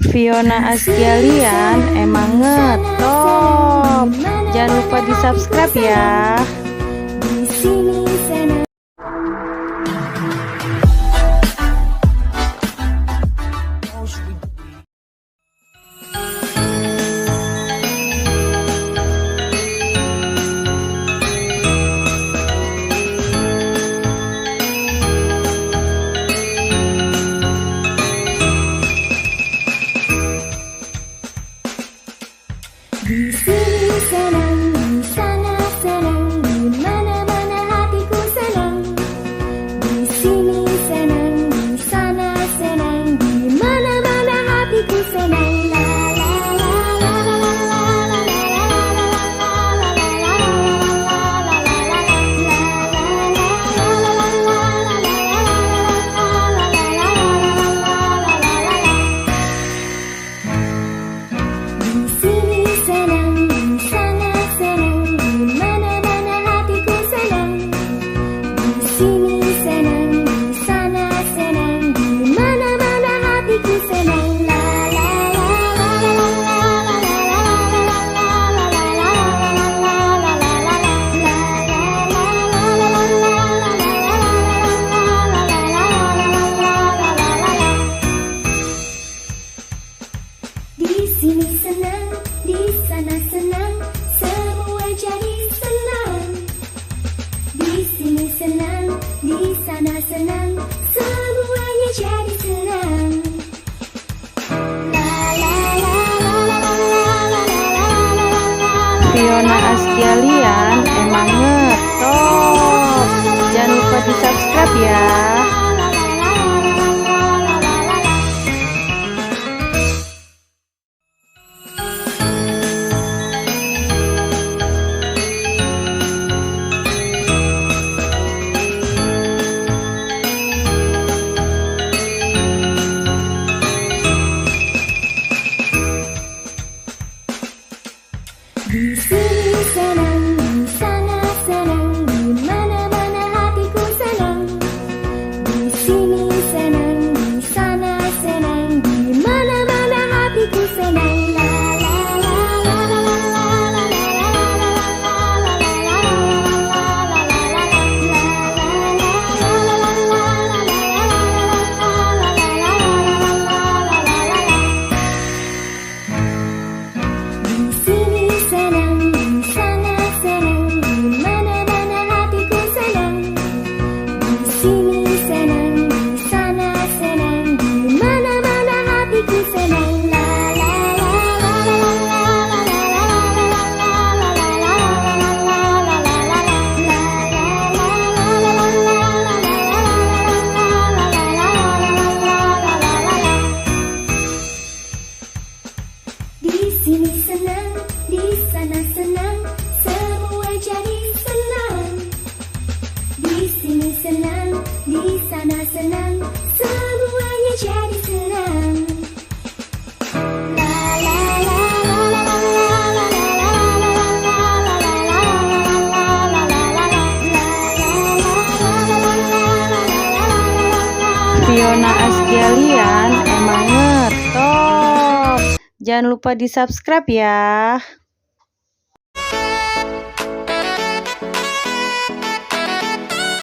Fiona Asgalian emang ngetop. Jangan lupa di subscribe ya. Di sini senang, di sana senang, di mana-mana hatiku senang. Di sini senang, di sana senang, di mana-mana hatiku senang. Sini senang, di sana senang, semua jadi senang. Di sini senang, di sana senang, semuanya jadi senang. Fiona Asgalian emang ngetop. Jangan lupa di subscribe ya. Di sini senang, di sana senang, di mana-mana hatiku senang. Di sini senang, di sana senang, di mana-mana hatiku senang. Di sini senang, di sana senang, semua jadi senang. Di sini senang, di sana senang, semuanya jadi senang. Fiona Asgalian emang ngetop. Jangan lupa di subscribe ya.